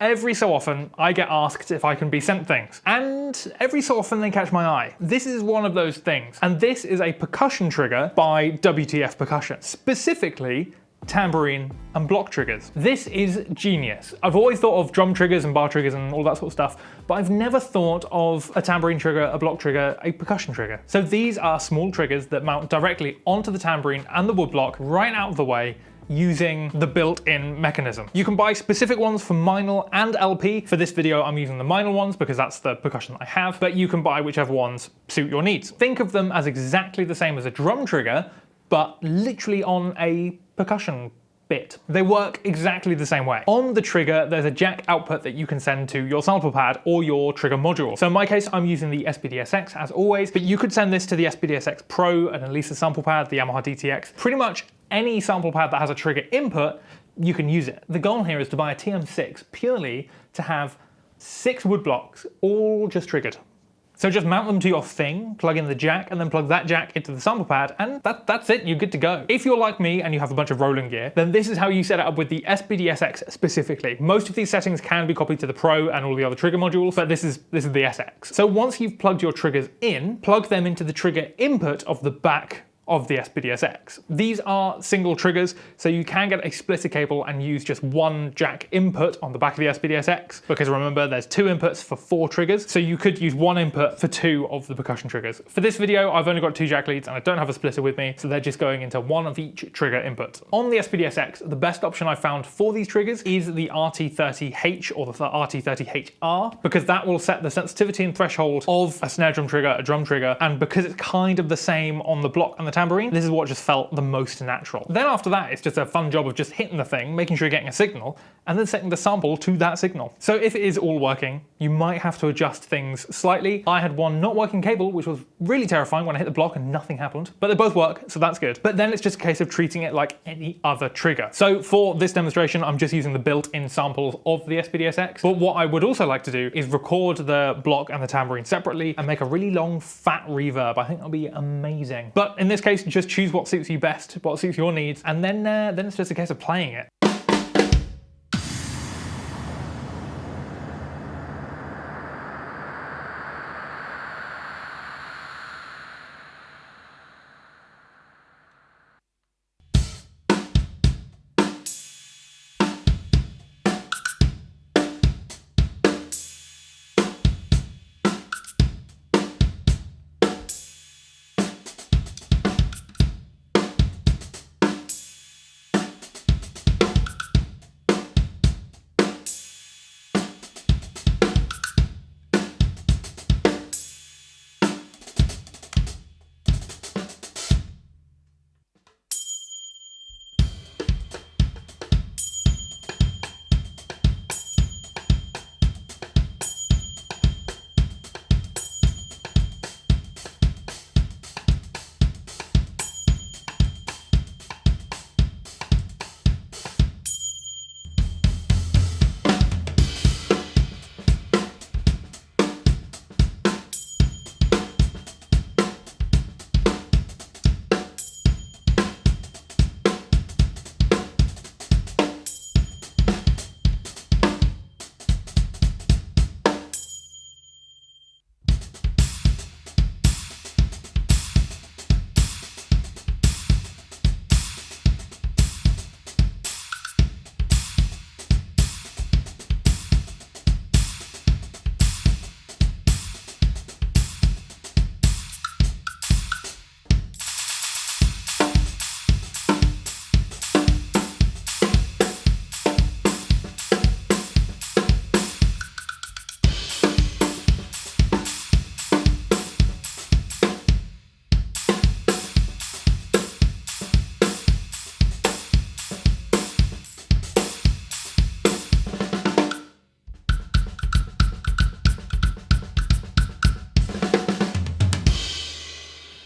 Every so often, I get asked if I can be sent things, and every so often they catch my eye. This is one of those things, and this is a percussion trigger by WTF Percussion, specifically tambourine and block triggers. This is genius. I've always thought of drum triggers and bar triggers and all that sort of stuff, but I've never thought of a tambourine trigger, a block trigger, a percussion trigger. So these are small triggers that mount directly onto the tambourine and the woodblock right out of the way, using the built-in mechanism. You can buy specific ones for Meinl and LP. For this video, I'm using the Meinl ones because that's the percussion that I have, but you can buy whichever ones suit your needs. Think of them as exactly the same as a drum trigger, but literally on a percussion bit. They work exactly the same way. On the trigger, there's a jack output that you can send to your sample pad or your trigger module. So in my case, I'm using the SPD-SX as always, but you could send this to the SPD-SX Pro, an Elisa sample pad, the Yamaha DTX, pretty much any sample pad that has a trigger input, you can use it. The goal here is to buy a TM6 purely to have 6 wood blocks, all just triggered. So just mount them to your thing, plug in the jack, and then plug that jack into the sample pad, and that's it, you're good to go. If you're like me and you have a bunch of rolling gear, then this is how you set it up with the SPD-SX specifically. Most of these settings can be copied to the Pro and all the other trigger modules, but this is the SX. So once you've plugged your triggers in, plug them into the trigger input of the back of the SPD-SX. These are single triggers, so you can get a splitter cable and use just one jack input on the back of the SPD-SX, because remember there's 2 inputs for 4 triggers, so you could use 1 input for 2 of the percussion triggers. For this video, I've only got 2 jack leads and I don't have a splitter with me, so they're just going into 1 of each trigger input. On the SPD-SX, the best option I found for these triggers is the RT30H or the RT30HR, because that will set the sensitivity and threshold of a snare drum trigger, a drum trigger, and because it's kind of the same on the block and the tambourine, this is what just felt the most natural. Then after that, it's just a fun job of just hitting the thing, making sure you're getting a signal, and then setting the sample to that signal. So if it is all working, you might have to adjust things slightly. I had one not working cable, which was really terrifying when I hit the block and nothing happened, but they both work, so that's good. But then it's just a case of treating it like any other trigger. So for this demonstration, I'm just using the built-in samples of the SPD-SX, but what I would also like to do is record the block and the tambourine separately and make a really long, fat reverb. I think that'll be amazing. But in this case, just choose what suits you best, what suits your needs, and then it's just a case of playing it.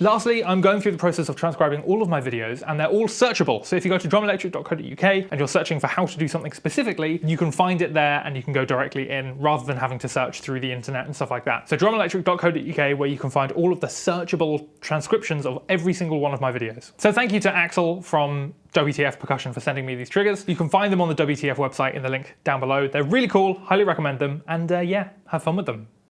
Lastly, I'm going through the process of transcribing all of my videos, and they're all searchable. So if you go to drumelectric.co.uk and you're searching for how to do something specifically, you can find it there and you can go directly in rather than having to search through the internet and stuff like that. So drumelectric.co.uk, where you can find all of the searchable transcriptions of every single one of my videos. So thank you to Axel from WTF Percussion for sending me these triggers. You can find them on the WTF website in the link down below. They're really cool, highly recommend them, and yeah, have fun with them.